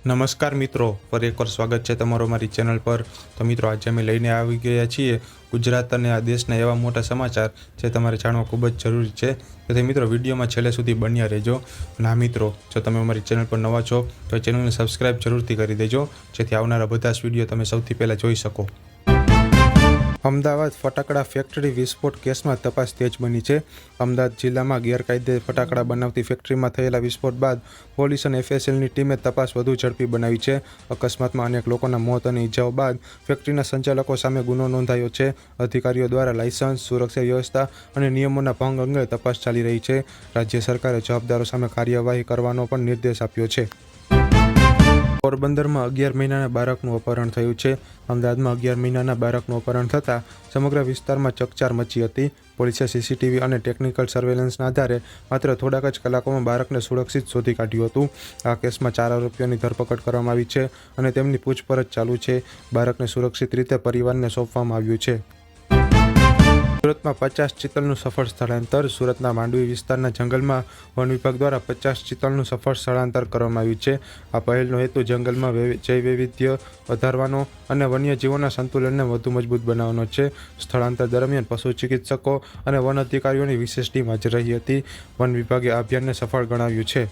નમસ્કાર મિત્રો, ફરી એકવાર સ્વાગત છે તમારો મારી ચેનલ પર। તો મિત્રો, આજે અમે લઈને આવી ગયા છીએ ગુજરાત અને આ દેશના એવા મોટા સમાચાર જે તમારે જાણવા ખૂબ જ જરૂરી છે। તેથી મિત્રો, વિડીયોમાં છેલ્લે સુધી બન્યા રહેજો। અને હા મિત્રો, જો તમે અમારી ચેનલ પર નવા છો તો ચેનલને સબસ્ક્રાઈબ જરૂરથી કરી દેજો, જેથી આવનારા બધા જ વિડીયો તમે સૌથી પહેલાં જોઈ શકો। અમદાવાદ ફટાકડા ફેક્ટરી વિસ્ફોટ કેસમાં તપાસ તેજ બની છે। અમદાવાદ જિલ્લામાં ગેરકાયદે ફટાકડા બનાવતી ફેક્ટરીમાં થયેલા વિસ્ફોટ બાદ પોલીસ અને એફએસએલની ટીમે તપાસ વધુ ઝડપી બનાવી છે। અકસ્માતમાં અનેક લોકોના મોત અને ઈજાઓ બાદ ફેક્ટરીના સંચાલકો સામે ગુનો નોંધાયો છે। અધિકારીઓ દ્વારા લાયસન્સ, સુરક્ષા વ્યવસ્થા અને નિયમોના ભંગ અંગે તપાસ ચાલી રહી છે। રાજ્ય સરકારે જવાબદારો સામે કાર્યવાહી કરવાનો પણ નિર્દેશ આપ્યો છે। પોરબંદરમાં 11 મહિનાના બાળકનું અપહરણ થયું છે। અમદાવાદમાં 11 મહિનાના બાળકનું અપહરણ થતાં સમગ્ર વિસ્તારમાં ચકચાર મચી હતી। પોલીસે સીસીટીવી અને ટેકનિકલ સર્વેલન્સના આધારે માત્ર થોડાક જ કલાકોમાં બાળકને સુરક્ષિત શોધી કાઢ્યું હતું। આ કેસમાં 4 આરોપીઓની ધરપકડ કરવામાં આવી છે અને તેમની પૂછપરછ ચાલુ છે। બાળકને સુરક્ષિત રીતે પરિવારને સોંપવામાં આવ્યું છે। સુરતમાં 50 ચિત્તલનું સફળ સ્થળાંતર। સુરતના માંડવી વિસ્તારના જંગલમાં વન વિભાગ દ્વારા 50 ચિત્તલનું સફળ સ્થળાંતર કરવામાં આવ્યું છે। આ પહેલનો હેતુ જંગલમાં જૈવ વૈવિધ્ય વધારવાનો અને વન્યજીવોના સંતુલનને વધુ મજબૂત બનાવવાનો છે। સ્થળાંતર દરમિયાન પશુ ચિકિત્સકો અને વન અધિકારીઓની વિશેષ ટીમ હાજર રહી હતી। વન વિભાગે આ અભિયાનને સફળ ગણાવ્યું છે।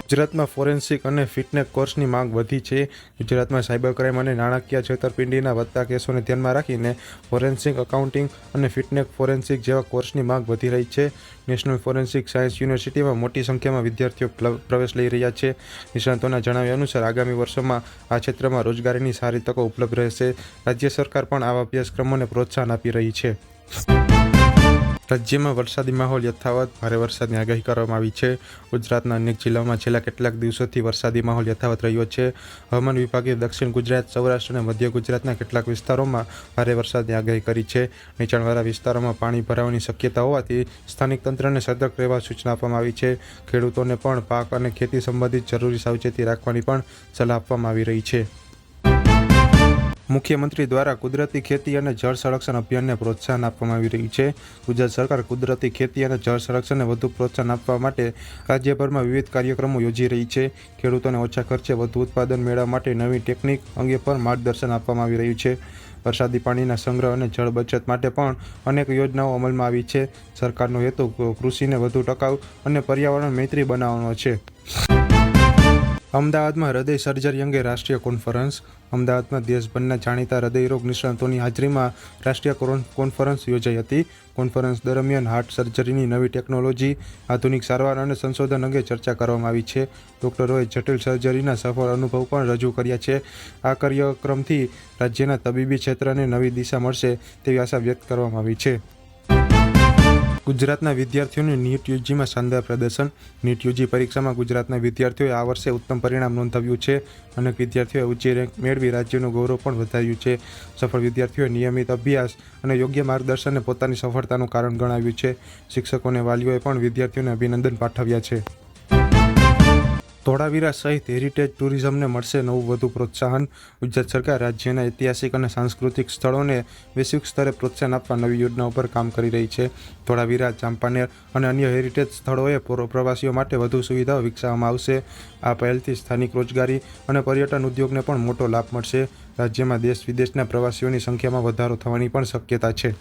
ગુજરાતમાં ફોરેન્સિક અને ફિટનેસ કોર્સની માંગ વધી છે। ગુજરાતમાં સાયબર ક્રાઇમ અને નાણાકીય છેતરપિંડીના વધતા કેસોને ધ્યાનમાં રાખીને ફોરેન્સિક એકાઉન્ટિંગ અને ફિટનેસ ફોરેન્સિક જેવા કોર્સની માંગ વધી રહી છે। નેશનલ ફોરેન્સિક સાયન્સ યુનિવર્સિટીમાં મોટી સંખ્યામાં વિદ્યાર્થીઓ પ્રવેશ લઈ રહ્યા છે। નિષ્ણાતોના જણાવ્યા અનુસાર આગામી વર્ષોમાં આ ક્ષેત્રમાં રોજગારીની સારી તકો ઉપલબ્ધ રહેશે। રાજ્ય સરકાર પણ આવા અભ્યાસક્રમોને પ્રોત્સાહન આપી રહી છે। રાજ્યમાં વરસાદી માહોલ યથાવત, ભારે વરસાદની આગાહી કરવામાં આવી છે। ગુજરાતના અનેક જિલ્લાઓમાં છેલ્લા કેટલાક દિવસોથી વરસાદી માહોલ યથાવત રહ્યો છે। હવામાન વિભાગે દક્ષિણ ગુજરાત, સૌરાષ્ટ્ર અને મધ્ય ગુજરાતના કેટલાક વિસ્તારોમાં ભારે વરસાદની આગાહી કરી છે। નીચાણવાળા વિસ્તારોમાં પાણી ભરાવાની શક્યતા હોવાથી સ્થાનિક તંત્રને સતર્ક રહેવા સૂચના આપવામાં આવી છે। ખેડૂતોને પણ પાક અને ખેતી સંબંધિત જરૂરી સાવચેતી રાખવાની પણ સલાહ આપવામાં આવી રહી છે। મુખ્યમંત્રી દ્વારા કુદરતી ખેતી અને જળ સંરક્ષણ અભિયાનને પ્રોત્સાહન આપવામાં આવી રહ્યું છે। ગુજરાત સરકાર કુદરતી ખેતી અને જળ સંરક્ષણને વધુ પ્રોત્સાહન આપવા માટે રાજ્યભરમાં વિવિધ કાર્યક્રમો યોજી રહી છે। ખેડૂતોને ઓછા ખર્ચે વધુ ઉત્પાદન મેળવવા માટે નવી ટેકનિક અંગે પણ માર્ગદર્શન આપવામાં આવી રહ્યું છે। વરસાદી પાણીના સંગ્રહ અને જળ બચત માટે પણ અનેક યોજનાઓ અમલમાં આવી છે। સરકારનો હેતુ કૃષિને વધુ ટકાઉ અને પર્યાવરણ મૈત્રી બનાવવાનો છે। અમદાવાદમાં હૃદય સર્જરી અંગે રાષ્ટ્રીય કોન્ફરન્સ। અમદાવાદમાં દેશભરના જાણીતા હૃદયરોગ નિષ્ણાતોની હાજરીમાં રાષ્ટ્રીય કોન્ફરન્સ યોજાઈ હતી। કોન્ફરન્સ દરમિયાન હાર્ટ સર્જરીની નવી ટેકનોલોજી, આધુનિક સારવાર અને સંશોધન અંગે ચર્ચા કરવામાં આવી છે। ડોક્ટરોએ જટિલ સર્જરીના સફળ અનુભવ પણ રજૂ કર્યા છે। આ કાર્યક્રમથી રાજ્યના તબીબી ક્ષેત્રને નવી દિશા મળશે તેવી આશા વ્યક્ત કરવામાં આવી છે। ગુજરાતના વિદ્યાર્થીઓનું નીટ યુજીમાં શાનદાર પ્રદર્શન। નીટ યુજી પરીક્ષામાં ગુજરાતના વિદ્યાર્થીઓએ આ વર્ષે ઉત્તમ પરિણામ નોંધાવ્યું છે। અનેક વિદ્યાર્થીઓએ ઊંચી રેન્ક મેળવી રાજ્યનું ગૌરવ પણ વધાર્યું છે। સફળ વિદ્યાર્થીઓએ નિયમિત અભ્યાસ અને યોગ્ય માર્ગદર્શનને પોતાની સફળતાનું કારણ ગણાવ્યું છે। શિક્ષકો અને વાલીઓએ પણ વિદ્યાર્થીઓને અભિનંદન પાઠવ્યા છે। ધોળાવીરા સહિત હેરિટેજ ટુરિઝમને મળશે નવું વધુ પ્રોત્સાહન। ગુજરાત સરકાર રાજ્યના ઐતિહાસિક અને સાંસ્કૃતિક સ્થળોને વૈશ્વિક સ્તરે પ્રોત્સાહન આપવા નવી યોજનાઓ પર કામ કરી રહી છે। ધોળાવીરા, ચાંપાનેર અને અન્ય હેરિટેજ સ્થળોએ પ્રવાસીઓ માટે વધુ સુવિધાઓ વિકસાવવામાં આવશે। આ પહેલથી સ્થાનિક રોજગારી અને પર્યટન ઉદ્યોગને પણ મોટો લાભ મળશે। રાજ્યમાં દેશ વિદેશના પ્રવાસીઓની સંખ્યામાં વધારો થવાની પણ શક્યતા છે।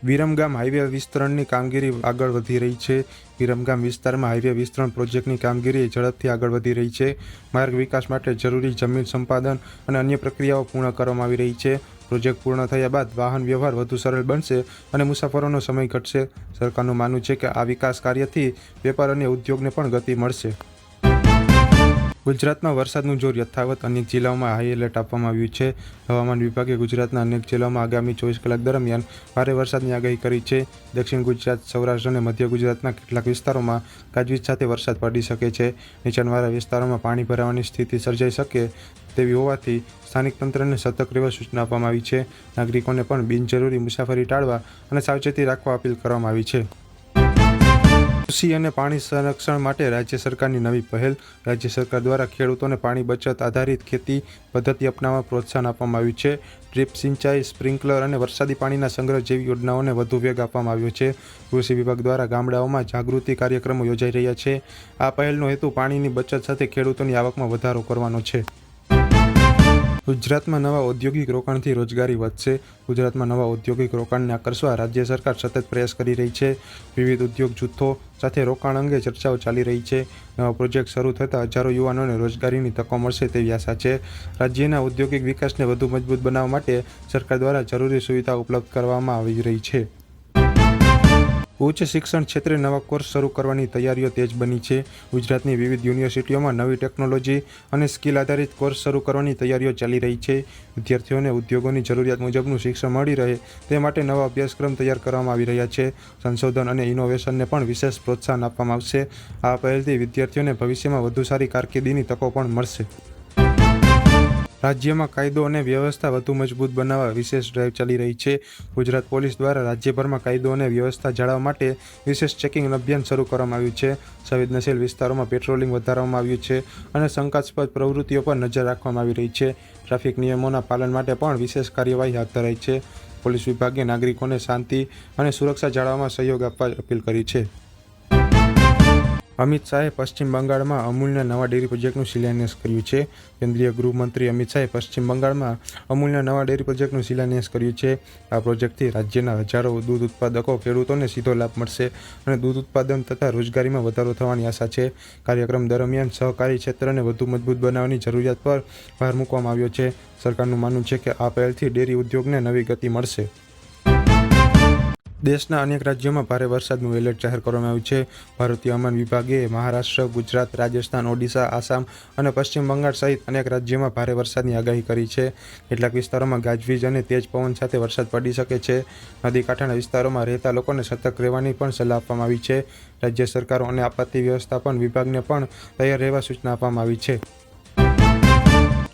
વિરમગામ હાઈવે વિસ્તરણની કામગીરી આગળ વધી રહી છે। વિરમગામ વિસ્તારમાં હાઈવે વિસ્તરણ પ્રોજેક્ટની કામગીરી ઝડપથી આગળ વધી રહી છે। માર્ગ વિકાસ માટે જરૂરી જમીન સંપાદન અને અન્ય પ્રક્રિયાઓ પૂર્ણ કરવામાં આવી રહી છે। પ્રોજેક્ટ પૂર્ણ થયા બાદ વાહન વ્યવહાર વધુ સરળ બનશે અને મુસાફરોનો સમય ઘટશે। સરકારનું માનવું છે કે આ વિકાસ કાર્યથી વેપાર અને ઉદ્યોગને પણ ગતિ મળશે। ગુજરાતમાં વરસાદનું જોર યથાવત, અનેક જિલ્લાઓમાં હાઈ એલર્ટ આપવામાં આવ્યું છે। હવામાન વિભાગે ગુજરાતના અનેક જિલ્લાઓમાં આગામી 24 કલાક દરમિયાન ભારે વરસાદની આગાહી કરી છે। દક્ષિણ ગુજરાત, સૌરાષ્ટ્ર અને મધ્ય ગુજરાતના કેટલાક વિસ્તારોમાં ગાજવીજ સાથે વરસાદ પડી શકે છે। નીચાણવાળા વિસ્તારોમાં પાણી ભરાવાની સ્થિતિ સર્જાઈ શકે તેવી હોવાથી સ્થાનિક તંત્રને સતર્ક રહેવા સૂચના આપવામાં આવી છે। નાગરિકોને પણ બિનજરૂરી મુસાફરી ટાળવા અને સાવચેતી રાખવા અપીલ કરવામાં આવી છે। કૃષિ અને પાણી સંરક્ષણ માટે રાજ્ય સરકારની નવી પહેલ. રાજ્ય સરકાર દ્વારા ખેડૂતોને પાણી બચત આધારિત ખેતી પદ્ધતિ અપનાવવા પ્રોત્સાહન આપવામાં આવ્યું છે. ડ્રીપ સિંચાઈ, સ્પ્રિંકલર અને વરસાદી પાણીના સંગ્રહ જેવી યોજનાઓને વધુ વેગ આપવામાં આવ્યો છે. કૃષિ વિભાગ દ્વારા ગામડાઓમાં જાગૃતિ કાર્યક્રમો યોજાઈ રહ્યા છે. આ પહેલનો હેતુ પાણીની બચત સાથે ખેડૂતોની આવકમાં વધારો કરવાનો છે. ગુજરાતમાં નવા ઔદ્યોગિક રોકાણથી રોજગારી વધશે. ગુજરાતમાં નવા ઔદ્યોગિક રોકાણને આકર્ષવા રાજ્ય સરકાર સતત પ્રયાસ કરી રહી છે. વિવિધ ઉદ્યોગ જૂથો સાથે રોકાણ અંગે ચર્ચાઓ ચાલી રહી છે. નવા પ્રોજેક્ટ શરૂ થતાં હજારો યુવાનોને રોજગારીની તકો મળશે તેવી આશા છે. રાજ્યના ઔદ્યોગિક વિકાસને વધુ મજબૂત બનાવવા માટે સરકાર દ્વારા જરૂરી સુવિધાઓ ઉપલબ્ધ કરવામાં આવી રહી છે. ઉચ્ચ શિક્ષણ ક્ષેત્રે નવા કોર્સ શરૂ કરવાની તૈયારીઓ તેજ બની છે. ગુજરાતની વિવિધ યુનિવર્સિટીઓમાં નવી ટેકનોલોજી અને સ્કિલ આધારિત કોર્સ શરૂ કરવાની તૈયારીઓ ચાલી રહી છે. વિદ્યાર્થીઓને ઉદ્યોગોની જરૂરિયાત મુજબનું શિક્ષણ મળી રહે તે માટે નવા અભ્યાસક્રમ તૈયાર કરવામાં આવી રહ્યા છે. સંશોધન અને ઇનોવેશનને પણ વિશેષ પ્રોત્સાહન આપવામાં આવશે. આ પહેલથી વિદ્યાર્થીઓને ભવિષ્યમાં વધુ સારી કારકિર્દીની તકો પણ મળશે. રાજ્યમાં કાયદો અને વ્યવસ્થા વધુ મજબૂત બનાવવા વિશેષ ડ્રાઈવ ચાલી રહી છે. ગુજરાત પોલીસ દ્વારા રાજ્યભરમાં કાયદો અને વ્યવસ્થા જાળવવા માટે વિશેષ ચેકિંગ અભિયાન શરૂ કરવામાં આવ્યું છે. સંવેદનશીલ વિસ્તારોમાં પેટ્રોલિંગ વધારવામાં આવ્યું છે અને શંકાસ્પદ પ્રવૃત્તિઓ પર નજર રાખવામાં આવી રહી છે. ટ્રાફિક નિયમોના પાલન માટે પણ વિશેષ કાર્યવાહી હાથ ધરાઈ છે. પોલીસ વિભાગે નાગરિકોને શાંતિ અને સુરક્ષા જાળવવામાં સહયોગ આપવા અપીલ કરી છે. અમિત શાહે પશ્ચિમ બંગાળમાં અમૂલના નવા ડેરી પ્રોજેક્ટનું શિલાન્યાસ કર્યું છે. કેન્દ્રીય ગૃહમંત્રી અમિત શાહે પશ્ચિમ બંગાળમાં અમૂલના નવા ડેરી પ્રોજેક્ટનું શિલાન્યાસ કર્યું છે. આ પ્રોજેક્ટથી રાજ્યના હજારો દૂધ ઉત્પાદકો ખેડૂતોને સીધો લાભ મળશે અને દૂધ ઉત્પાદન તથા રોજગારીમાં વધારો થવાની આશા છે. કાર્યક્રમ દરમિયાન સહકારી ક્ષેત્રને વધુ મજબૂત બનાવવાની જરૂરિયાત પર ભાર મૂકવામાં આવ્યો છે. સરકારનું માનવું છે કે આ પહેલથી ડેરી ઉદ્યોગને નવી ગતિ મળશે. દેશના અનેક રાજ્યોમાં ભારે વરસાદનું એલર્ટ જાહેર કરવામાં આવ્યું છે. ભારતીય હવામાન વિભાગે મહારાષ્ટ્ર, ગુજરાત, રાજસ્થાન, ઓડિશા, આસામ અને પશ્ચિમ બંગાળ સહિત અનેક રાજ્યોમાં ભારે વરસાદની આગાહી કરી છે. કેટલાક વિસ્તારોમાં ગાજવીજ અને તેજ પવન સાથે વરસાદ પડી શકે છે. નદી કાંઠાના વિસ્તારોમાં રહેતા લોકોને સતર્ક રહેવાની પણ સલાહ આપવામાં આવી છે. રાજ્ય સરકારો અને આપત્તિ વ્યવસ્થાપન વિભાગને પણ તૈયાર રહેવા સૂચના આપવામાં આવી છે.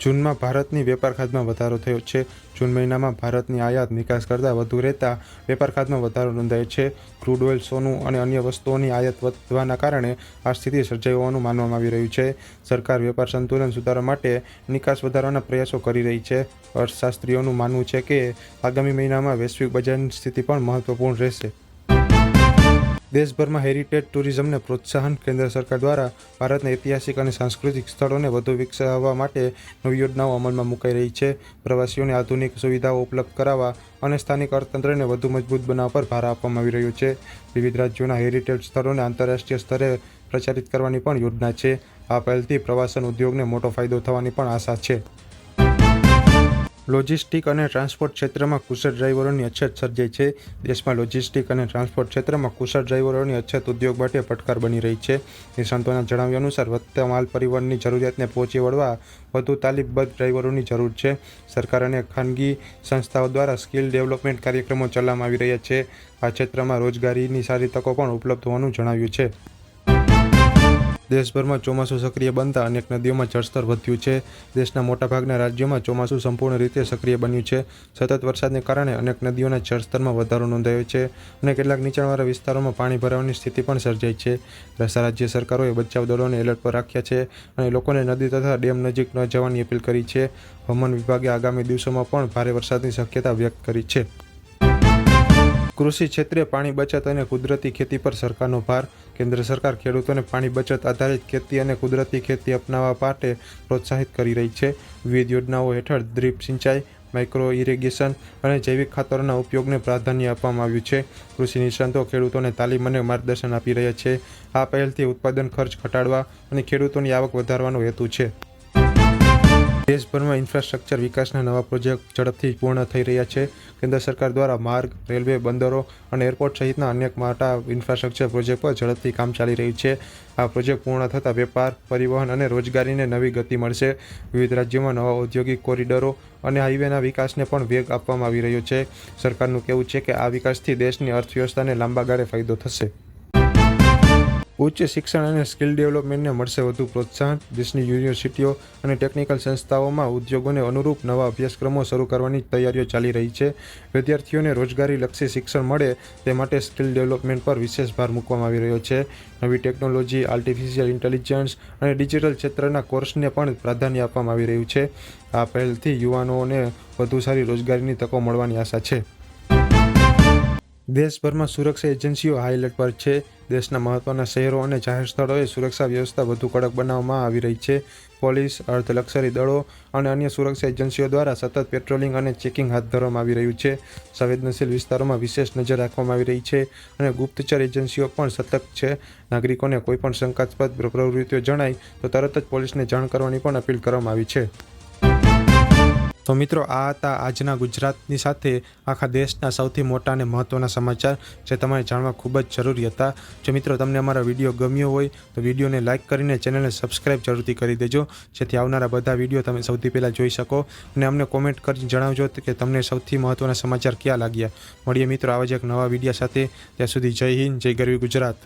જૂનમાં ભારતની વેપાર ખાતમાં વધારો થયો છે. જૂન મહિનામાં ભારતની આયાત નિકાસ કરતાં વધુ રહેતા વેપાર ખાતમાં વધારો નોંધાયો છે. ક્રૂડ ઓઇલ, સોનું અને અન્ય વસ્તુઓની આયાત વધવાના કારણે આ સ્થિતિ સર્જાઈ હોવાનું માનવામાં આવી રહ્યું છે. સરકાર વેપાર સંતુલન સુધારવા માટે નિકાસ વધારવાના પ્રયાસો કરી રહી છે. અર્થશાસ્ત્રીઓનું માનવું છે કે આગામી મહિનામાં વૈશ્વિક બજારની સ્થિતિ પણ મહત્વપૂર્ણ રહેશે. દેશભરમાં હેરિટેજ ટુરિઝમને પ્રોત્સાહન. કેન્દ્ર સરકાર દ્વારા ભારતના ઐતિહાસિક અને સાંસ્કૃતિક સ્થળોને વધુ વિકસાવવા માટે નવી યોજનાઓ અમલમાં મુકાઈ રહી છે. પ્રવાસીઓને આધુનિક સુવિધાઓ ઉપલબ્ધ કરાવવા અને સ્થાનિક અર્થતંત્રને વધુ મજબૂત બનાવવા પર ભાર આપવામાં આવી રહ્યો છે. વિવિધ રાજ્યોના હેરિટેજ સ્થળોને આંતરરાષ્ટ્રીય સ્તરે પ્રચારિત કરવાની પણ યોજના છે. આ પહેલથી પ્રવાસન ઉદ્યોગને મોટો ફાયદો થવાની પણ આશા છે. લોજિસ્ટિક અને ટ્રાન્સપોર્ટ ક્ષેત્રમાં કુશળ ડ્રાઈવરોની અછત સર્જાઈ છે. દેશમાં લોજિસ્ટિક અને ટ્રાન્સપોર્ટ ક્ષેત્રમાં કુશળ ડ્રાઈવરોની અછત ઉદ્યોગ માટે પડકાર બની રહી છે. નિષ્ણાતોના જણાવ્યા અનુસાર વધતા માલ પરિવહનની જરૂરિયાતને પહોંચી વળવા વધુ તાલીમબદ્ધ ડ્રાઈવરોની જરૂર છે. સરકાર અને ખાનગી સંસ્થાઓ દ્વારા સ્કિલ ડેવલપમેન્ટ કાર્યક્રમો ચલાવવામાં આવી રહ્યા છે. આ ક્ષેત્રમાં રોજગારીની સારી તકો પણ ઉપલબ્ધ હોવાનું જણાવ્યું છે. દેશભરમાં ચોમાસું સક્રિય બનતા અનેક નદીઓમાં જળસ્તર વધ્યું છે. દેશના મોટાભાગના રાજ્યોમાં ચોમાસું સંપૂર્ણ રીતે સક્રિય બન્યું છે. સતત વરસાદને કારણે અનેક નદીઓના જળસ્તરમાં વધારો નોંધાયો છે અને કેટલાક નીચાણવાળા વિસ્તારોમાં પાણી ભરાવાની સ્થિતિ પણ સર્જાઈ છે. રાજ્ય સરકારોએ બચાવ દળોને એલર્ટ પર રાખ્યા છે અને લોકોને નદી તથા ડેમ નજીક ન જવાની અપીલ કરી છે. હવામાન વિભાગે આગામી દિવસોમાં પણ ભારે વરસાદની શક્યતા વ્યક્ત કરી છે. કૃષિ ક્ષેત્રે પાણી બચત અને કુદરતી ખેતી પર સરકારનો ભાર. કેન્દ્ર સરકાર ખેડૂતોને પાણી બચત આધારિત ખેતી અને કુદરતી ખેતી અપનાવવા માટે પ્રોત્સાહિત કરી રહી છે. વિવિધ યોજનાઓ હેઠળ ડ્રીપ સિંચાઈ, માઇક્રો ઇરિગેશન અને જૈવિક ખાતરોના ઉપયોગને પ્રાધાન્ય આપવામાં આવ્યું છે. કૃષિ નિષ્ણાતો ખેડૂતોને તાલીમ અને માર્ગદર્શન આપી રહ્યા છે. આ પહેલથી ઉત્પાદન ખર્ચ ઘટાડવા અને ખેડૂતોની આવક વધારવાનો હેતુ છે. દેશભરમાં ઇન્ફ્રાસ્ટ્રક્ચર વિકાસના નવા પ્રોજેક્ટ ઝડપથી પૂર્ણ થઈ રહ્યા છે. કેન્દ્ર સરકાર દ્વારા માર્ગ, રેલવે, બંદરો અને એરપોર્ટ સહિતના અનેક મોટા ઇન્ફ્રાસ્ટ્રક્ચર પ્રોજેક્ટ પર ઝડપથી કામ ચાલી રહ્યું છે. આ પ્રોજેક્ટ પૂર્ણ થતાં વેપાર, પરિવહન અને રોજગારીને નવી ગતિ મળશે. વિવિધ રાજ્યોમાં નવા ઔદ્યોગિક કોરિડોરો અને હાઈવેના વિકાસને પણ વેગ આપવામાં આવી રહ્યો છે. સરકારનું કહેવું છે કે આ વિકાસથી દેશની અર્થવ્યવસ્થાને લાંબા ગાળે ફાયદો થશે. ઉચ્ચ શિક્ષણ અને સ્કિલ ડેવલપમેન્ટને મળશે વધુ પ્રોત્સાહન. દેશની યુનિવર્સિટીઓ અને ટેકનિકલ સંસ્થાઓમાં ઉદ્યોગોને અનુરૂપ નવા અભ્યાસક્રમો શરૂ કરવાની તૈયારીઓ ચાલી રહી છે. વિદ્યાર્થીઓને રોજગારીલક્ષી શિક્ષણ મળે તે માટે સ્કિલ ડેવલપમેન્ટ પર વિશેષ ભાર મૂકવામાં આવી રહ્યો છે. નવી ટેકનોલોજી, આર્ટિફિશિયલ ઇન્ટેલિજન્સ અને ડિજિટલ ક્ષેત્રના કોર્સને પણ પ્રાધાન્ય આપવામાં આવી રહ્યું છે. આ પહેલથી યુવાનોને વધુ સારી રોજગારીની તકો મળવાની આશા છે. દેશભરમાં સુરક્ષા એજન્સીઓ હાઈ એલર્ટ પર છે. દેશના મહત્વના શહેરો અને જાહેર સ્થળોએ સુરક્ષા વ્યવસ્થા વધુ કડક બનાવવામાં આવી રહી છે. પોલીસ, અર્ધલશ્કરી દળો અને અન્ય સુરક્ષા એજન્સીઓ દ્વારા સતત પેટ્રોલિંગ અને ચેકિંગ હાથ ધરવામાં આવી રહ્યું છે. સંવેદનશીલ વિસ્તારોમાં વિશેષ નજર રાખવામાં આવી રહી છે અને ગુપ્તચર એજન્સીઓ પણ સતર્ક છે. નાગરિકોને કોઈપણ શંકાસ્પદ પ્રવૃત્તિઓ જણાય તો તરત જ પોલીસને જાણ કરવાની પણ અપીલ કરવામાં આવી છે. તો મિત્રો, આ હતા આજના ગુજરાતની સાથે આખા દેશના સૌથી મોટા અને મહત્ત્વના સમાચાર જે તમારે જાણવા ખૂબ જ જરૂરી હતા. જો મિત્રો તમને અમારો વિડીયો ગમ્યો હોય તો વિડીયોને લાઇક કરીને ચેનલને સબસ્ક્રાઈબ જરૂરથી કરી દેજો, જેથી આવનારા બધા વિડીયો તમે સૌથી પહેલાં જોઈ શકો. અને અમને કોમેન્ટ કરીને જણાવજો કે તમને સૌથી મહત્ત્વના સમાચાર ક્યાં લાગ્યા. મળીએ મિત્રો આવા જ એક નવા વિડીયો સાથે. ત્યાં સુધી જય હિન્દ, જય ગરવી ગુજરાત.